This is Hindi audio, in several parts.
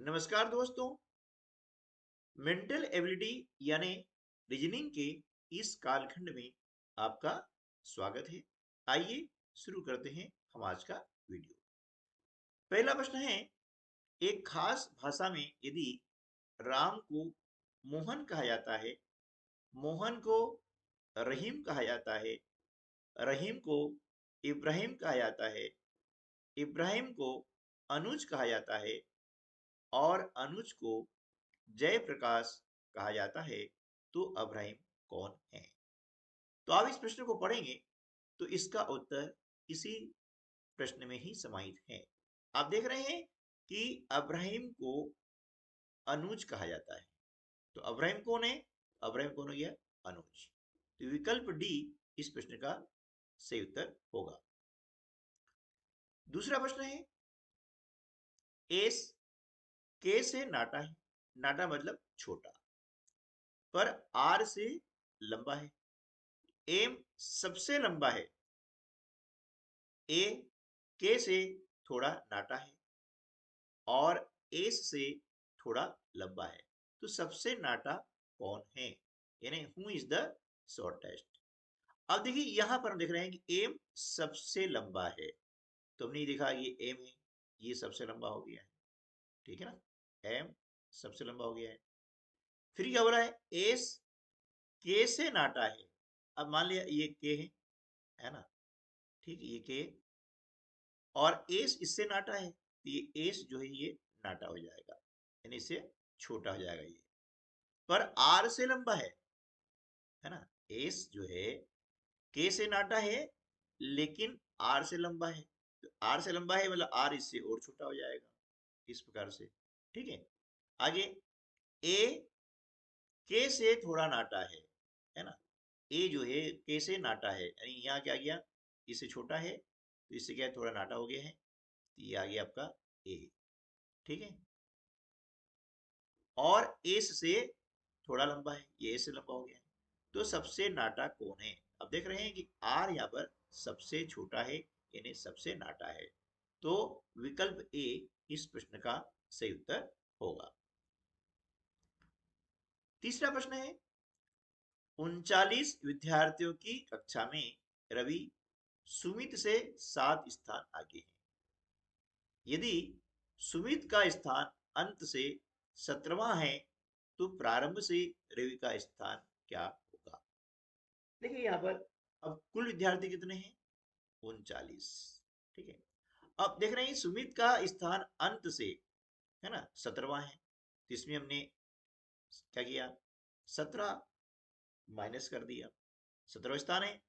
नमस्कार दोस्तों। मेंटल एबिलिटी यानी रीजनिंग के इस कालखंड में आपका स्वागत है। आइए शुरू करते हैं हम आज का वीडियो। पहला प्रश्न है, एक खास भाषा में यदि राम को मोहन कहा जाता है, मोहन को रहीम कहा जाता है, रहीम को इब्राहिम कहा जाता है, इब्राहिम को अनुज कहा जाता है और अनुज को जयप्रकाश कहा जाता है, तो अब्राहिम कौन है? तो आप इस प्रश्न को पढ़ेंगे तो इसका उत्तर इसी प्रश्न में ही समाहित है। आप देख रहे हैं कि अब्राहिम को अनुज कहा जाता है, तो अब्राहिम कौन है? अब्राहिम कौन हो गया? अनुज। तो विकल्प डी इस प्रश्न का सही उत्तर होगा। दूसरा प्रश्न है, एस के से नाटा है, नाटा मतलब छोटा, पर आर से लंबा है। एम सबसे लंबा है, ए के से थोड़ा नाटा है और एस से थोड़ा लंबा है, तो सबसे नाटा कौन है? यानी हु इज द शॉर्टेस्ट। अब देखिए यहां पर हम देख रहे हैं कि एम सबसे लंबा है, तो हमने देखा ये एम है, ये सबसे लंबा हो गया है, ठीक है ना? एम सबसे लंबा हो गया है। फिर क्या हो रहा है? एस के से नाटा है। अब मान लिया ये के है ना, ठीक है, ये के और एस इससे नाटा है, तो ये एस जो है ये नाटा हो जाएगा, यानी इससे छोटा हो जाएगा ये। पर आर से लंबा है ना, एस जो है के से नाटा है लेकिन आर से लंबा है, तो आर से लंबा है मतलब आर इससे और छोटा हो जाएगा, इस प्रकार से। ठीक है, आगे ए के से थोड़ा नाटा है ना, ए जो है के से नाटा है, यानी यहाँ क्या गया, इससे छोटा है तो इससे क्या है, थोड़ा नाटा हो गया है, तो ये आ गया आपका ए। ठीक है, और एस से थोड़ा लंबा है, ये एस से लंबा हो गया है, तो सबसे नाटा कौन है? अब देख रहे हैं कि आर यहाँ पर सबसे छोटा है यानी सबसे नाटा है, तो विकल्प ए इस प्रश्न का सही उत्तर होगा। तीसरा प्रश्न है, 39 विद्यार्थियों की कक्षा में रवि सुमित से 7 स्थान आगे है। यदि सुमित का स्थान अंत से 17वां है, तो प्रारंभ से रवि का स्थान क्या होगा? देखिए यहाँ पर अब कुल विद्यार्थी कितने हैं? 39। ठीक है, अब देख रहे हैं सुमित का स्थान अंत से है ना 17वां है, तो इसमें हमने क्या किया, 17 माइनस कर दिया, 17वां स्थान है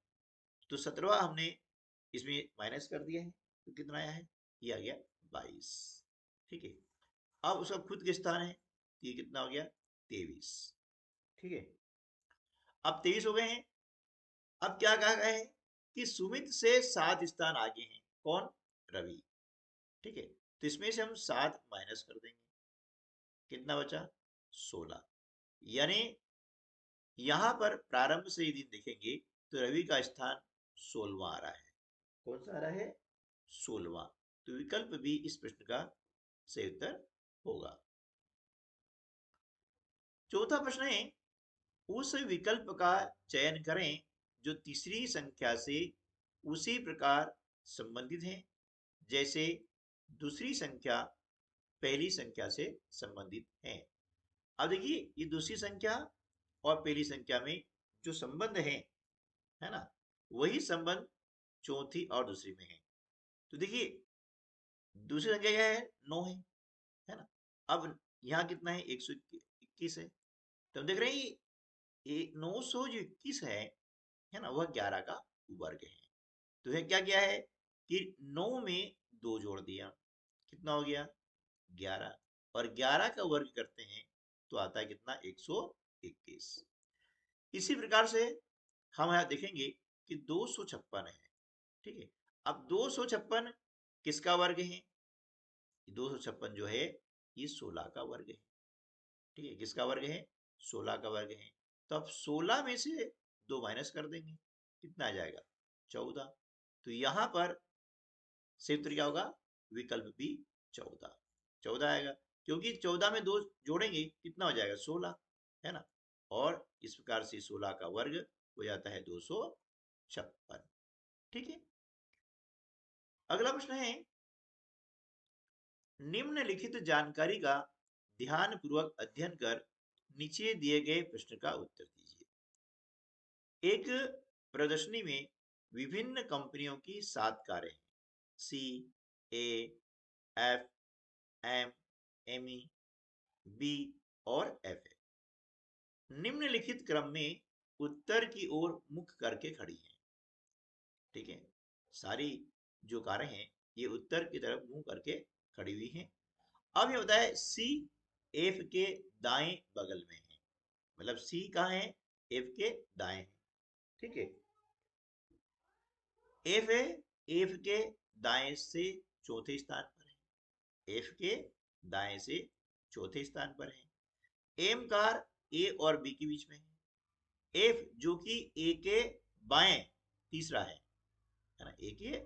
तो 17वां हमने इसमें माइनस कर दिया है, तो कितना आया है? ये आ गया 22। ठीक है, अब उसका खुद के स्थान है, तो ये कितना हो गया? 23। ठीक है, अब 23 हो गए हैं। अब क्या कहा गया है कि सुमित से 7 स्थान आगे हैं, कौन? रवि। ठीक है, तो इसमें से हम 7 माइनस कर देंगे, कितना बचा? 16। यानी यहां पर प्रारंभ से यदि देखेंगे तो रवि का स्थान 16वां आ रहा है। कौन सा आ रहा है? 16वां। तो विकल्प भी इस प्रश्न का सही उत्तर होगा। चौथा प्रश्न है, उस विकल्प का चयन करें जो तीसरी संख्या से उसी प्रकार संबंधित है जैसे दूसरी संख्या पहली संख्या से संबंधित है। अब देखिए ये दूसरी संख्या और पहली संख्या में जो संबंध है ना, वही संबंध चौथी और दूसरी में है। तो देखिए दूसरी संख्या क्या है? 9 है ना। अब यहाँ कितना है? 121 है, तो हम देख रहे हैं ये 900 जो 21 है ना, वह 11 का वर्ग है। तो यह क्या किया है कि 9 में 2 जोड़ दिया, कितना हो गया? 11, और 11 का वर्ग करते हैं तो आता है कितना? 121। इसी प्रकार से हम यहाँ देखेंगे कि 256 है। ठीक है, अब 256 किसका वर्ग है? 256 जो है ये 16 का वर्ग है। ठीक है, किसका वर्ग है? 16 का वर्ग है। तो अब 16 में से 2 माइनस कर देंगे, कितना आ जाएगा? 14। तो यहां पर सही उत्तर क्या होगा? विकल्प बी 14, 14 आएगा। क्योंकि 14 में 2 जोड़ेंगे कितना हो जाएगा 16, है ना। और इस प्रकार से 16 का वर्ग हो जाता है 256। ठीक है। अगला प्रश्न है, निम्नलिखित जानकारी का ध्यानपूर्वक अध्ययन कर नीचे दिए गए प्रश्न का उत्तर दीजिए। एक प्रदर्शनी में विभिन्न कंपनियों की 7 कारें हैं, सी, ए, एफ, एम, एमई, बी और एफ है। निम्नलिखित क्रम में उत्तर की ओर मुख करके खड़ी हैं। ठीक है। सारी जो कारें हैं ये उत्तर की तरफ मुंह करके खड़ी हुई हैं। अब ये होता है सी एफ के दाएं बगल में है, मतलब सी कहाँ है, एफ के दाएं है। ठीक है। एफ है, एफ के दाएं से चौथे स्थान पर है, एफ के दाएं से चौथे स्थान पर है। एम कार ए और बी के बीच में है। एफ जो कि ए के बाएं तीसरा है ना, ए के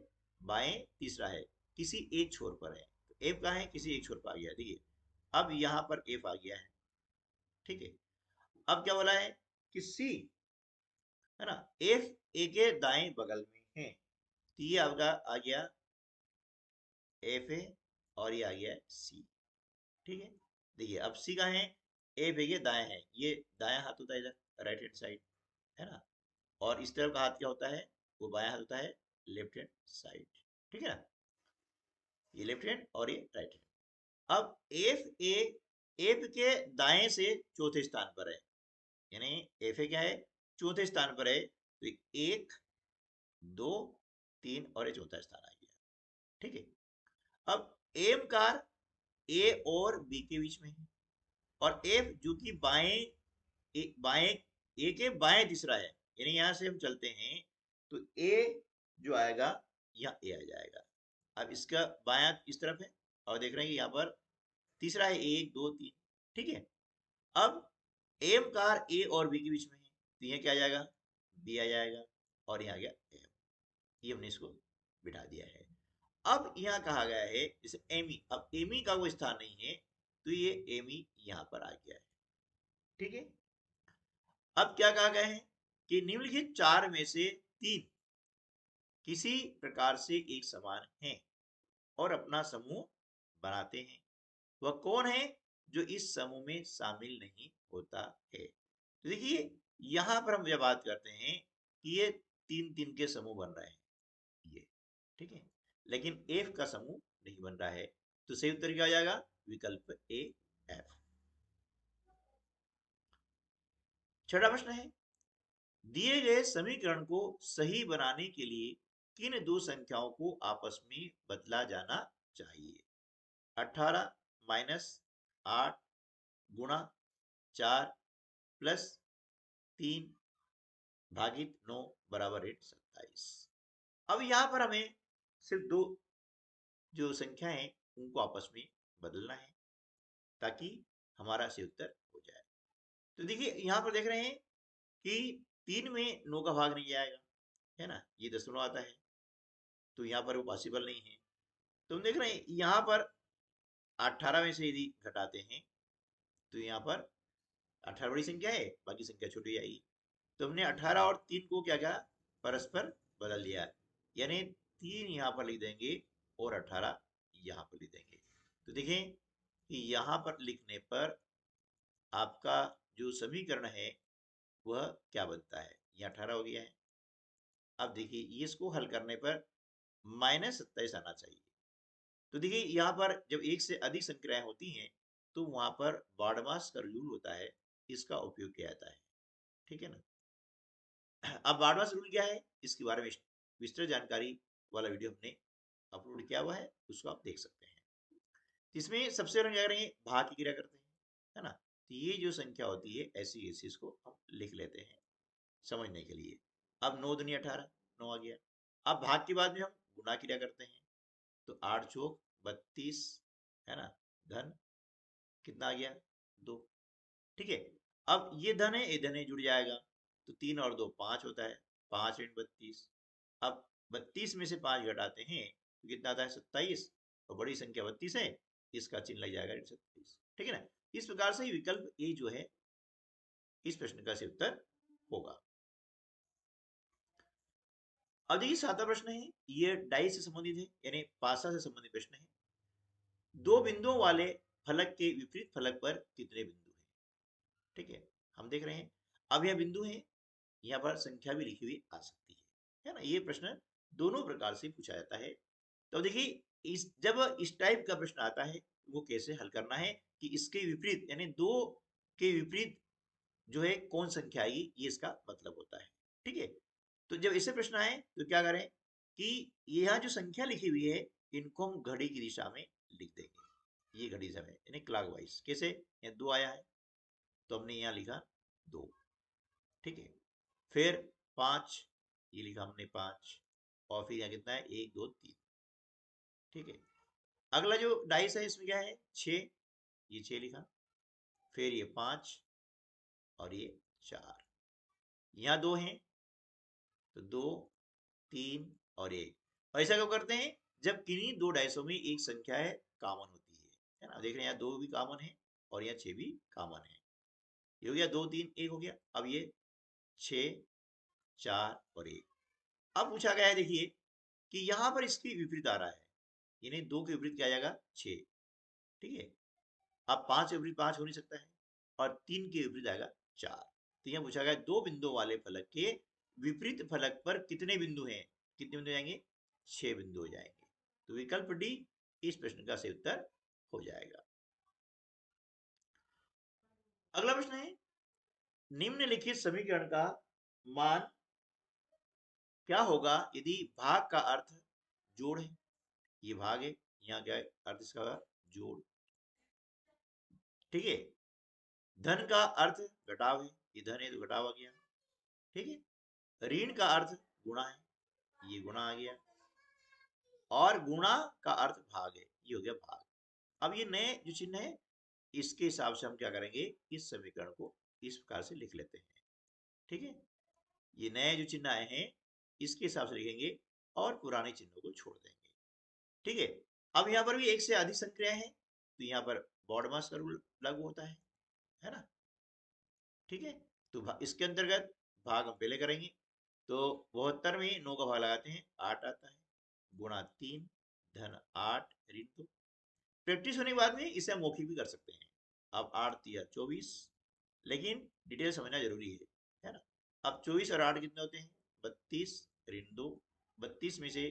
बाएं तीसरा है, किसी एक छोर पर है। तो एफ कहाँ है, किसी एक छोर पर आ गया। देखिए अब यहां पर एफ आ गया है। ठीक है। अब क्या बोला है कि सी, है ना, एफ ए के दाएं बगल में है, तो ये आपका आ गया एफ है और ये आ गया सी। ठीक है। देखिए अब सी का है, एफ ए के दाएं है, ये दायां हाथ होता है इधर राइट हैंड साइड, है ना। और इस तरफ का हाथ क्या होता है, वो बायां हाथ होता है लेफ्ट हैंड साइड। ठीक है ना, ये लेफ्ट हैंड और ये राइट हैंड। अब एफ ए एफ के दाएं से चौथे स्थान पर है, यानी एफ ए क्या है, चौथे स्थान पर है, तो 1 2 3 और ये चौथा स्थान आ गया। ठीक है। अब एम कार ए और बी के बीच में है, और एफ जो कि बाएं ए के बाएं तीसरा है, यानी यहां से हम चलते हैं तो ए जो आएगा यहाँ ए आ जाएगा। अब इसका बायां इस तरफ है, और देख रहे हैं कि यहाँ पर तीसरा है 1 2 3। ठीक है। अब एम कार ए और बी के बीच में है, तो यहाँ क्या आ जाएगा, बी आ जाएगा, और यहाँ आ गया एम। ये हमने इसको बिठा दिया है। अब यहाँ कहा गया है जैसे एमी, अब एमी का कोई स्थान नहीं है, तो ये एमी यहाँ पर आ गया है। ठीक है। अब क्या कहा गया है कि निम्नलिखित 4 में से 3 किसी प्रकार से एक समान हैं और अपना समूह बनाते हैं। वह कौन है जो इस समूह में शामिल नहीं होता है। तो देखिए यहां पर हम जब बात करते हैं कि ये 3 3 के समूह बन रहे हैं, ये ठीक है, लेकिन एफ का समूह नहीं बन रहा है, तो सही उत्तर क्या हो जाएगा, विकल्प ए एफ। छठा प्रश्न है, दिए गए समीकरण को सही बनाने के लिए किन दो संख्याओं को आपस में बदला जाना चाहिए। 18 माइनस 8 गुणा 4 प्लस 3 भागित 9 बराबर 27। अब यहां पर हमें सिर्फ दो जो संख्या है उनको आपस में बदलना है ताकि हमारा सही उत्तर हो जाए। तो देखिए यहां पर देख रहे हैं कि 3 में 9 का भाग नहीं आएगा, है ना, ये दशमलव आता है, तो यहाँ पर वो पॉसिबल नहीं है। तो हम देख रहे हैं यहाँ पर 18 में से यदि घटाते हैं तो यहाँ पर 18 बड़ी संख्या है, बाकी संख्या छोटी आएगी। तो हमने 18 और 3 को क्या किया, परस्पर बदल दिया, यानी 3 यहाँ पर लिख देंगे और 18 यहाँ पर लिख देंगे। तो देखें कि यहाँ पर लिखने पर आपका जो समीकरण है वह क्या बनता है, ये 18 हो गया है। अब देखिए इसको हल करने पर -27 आना चाहिए। तो देखिए यहाँ पर जब एक से अधिक संख्याएं होती हैं तो वहां पर बारहमास का रूल होता है, इसका उपयोग किया जाता है। ठीक है ना। अब बारहमास रूल क्या है, इसके बारे में विस्तृत जानकारी वाला वीडियो हमने अपलोड किया हुआ है, उसको आप देख सकते हैं। इसमें सबसे पहले क्या करेंगे, भाग की क्रिया करते हैं, है ना। तो ये जो संख्या होती है ऐसी ऐसी इसको हम लिख लेते हैं समझने के लिए। अब 9 दूनी 18, 9 आ गया। अब भाग के बाद में हम गुणा क्रिया करते हैं, तो 8 चौक 32, है ना, धन कितना आ गया 2। ठीक है। अब ये धन है, ये धन है, जुड़ जाएगा, तो 3 और 2 5 होता है, 5 × 32। अब 32 में से 5 घटाते हैं तो कितना आता है 27, और बड़ी संख्या 32 है, इसका चिन्ह लग जाएगा 136, ठीक है ना। इस प्रकार से विकल्प ए जो है इस प्रश्न का सही उत्तर होगा। अब देखिए 7वां प्रश्न है, ये डाई से संबंधित है, यानी पासा से संबंधित प्रश्न है। दो बिंदुओं वाले फलक के विपरीत फलक पर कितने बिंदु हैं? ठीक है, हम देख रहे हैं अब यह बिंदु है, यहाँ पर संख्या भी लिखी हुई आ सकती है ना। ये प्रश्न दोनों प्रकार से पूछा जाता है। तो देखिए जब इस टाइप का प्रश्न आता है वो कैसे हल करना है कि इसके विपरीत यानी दो के विपरीत जो है कौन संख्या आएगी, ये इसका मतलब होता है। ठीक है, तो जब ऐसे प्रश्न आए तो क्या करें कि यहाँ जो संख्या लिखी हुई है इनको हम घड़ी की दिशा में लिख देंगे। ये घड़ी दिशा में यानी क्लॉकवाइज। कैसे? यहाँ 2 आया है तो हमने यहाँ लिखा 2। ठीक है, फिर 5, ये लिखा हमने 5, और फिर यहाँ कितना है 1 2 3। ठीक है, अगला जो डाइस है इसमें क्या है 6, ये 6 लिखा, फिर ये 5 और ये 4। यहाँ 2 हैं तो 2 3 और 1। और ऐसा क्यों करते हैं? जब किन्हीं दो डाइसों में एक संख्या है कॉमन होती है ना। देख रहे हैं यहाँ 2 भी कॉमन है और यहाँ 6 भी कॉमन है। ये हो गया 2 3 1 हो गया। अब ये 6 4 और 1। अब पूछा गया है देखिए कि यहाँ पर इसकी विपरीत आ रहा है, यानी 2 के विपरीत क्या आ जाएगा 6। ठीक है, अब 5 के विपरीत 5 हो नहीं सकता है, और 3 के विपरीत आएगा 4। तो यहाँ पूछा गया दो बिंदुओं वाले फलक के विपरीत फलक पर कितने बिंदु हैं? कितने बिंदु जाएंगे? 6 बिंदु हो जाएंगे। तो विकल्प डी इस प्रश्न का सही उत्तर हो जाएगा। अगला प्रश्न है, निम्नलिखित समीकरण का मान क्या होगा यदि भाग का अर्थ जोड़ है? ये भाग है, यहाँ क्या है अर्थ इसका जोड़। ठीक है, धन का अर्थ घटाव है, ये धन है तो घटाव आ गया। ठीक है, ऋण का अर्थ गुणा है, ये गुणा आ गया, और गुणा का अर्थ भाग है, ये हो गया भाग। अब ये नए जो चिन्ह है इसके हिसाब से हम क्या करेंगे, इस समीकरण को इस प्रकार से लिख लेते हैं। ठीक है, ये नए जो चिन्ह आए हैं इसके हिसाब से लिखेंगे और पुराने चिन्हों को छोड़ देंगे। ठीक है, अब यहाँ पर भी एक से अधिक संख्याएं हैं तो यहाँ पर बॉडमास का रूल लागू होता है ना। ठीक है, तो इसके अंतर्गत भाग हम पहले करेंगे। तो 72 में 9 का भाग लगाते हैं 8 आता है, गुणा 3 धन 8 ऋण 2। प्रैक्टिस होने के बाद में इसे हम मौखिक भी कर सकते हैं। अब 8 3 24, लेकिन डिटेल समझना जरूरी है ना। अब 24 और 8 कितने होते हैं 32 ऋण 2। 32 में से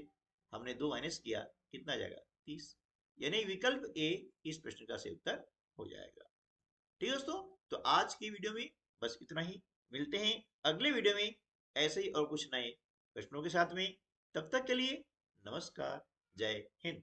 हमने 2 माइनस किया, कितना आ जाएगा 30, यानी विकल्प ए इस प्रश्न का सही उत्तर हो जाएगा। ठीक है दोस्तों, तो आज की वीडियो में बस इतना ही। मिलते हैं अगले वीडियो में ऐसे ही और कुछ नए प्रश्नों के साथ में। तब तक के लिए नमस्कार, जय हिंद।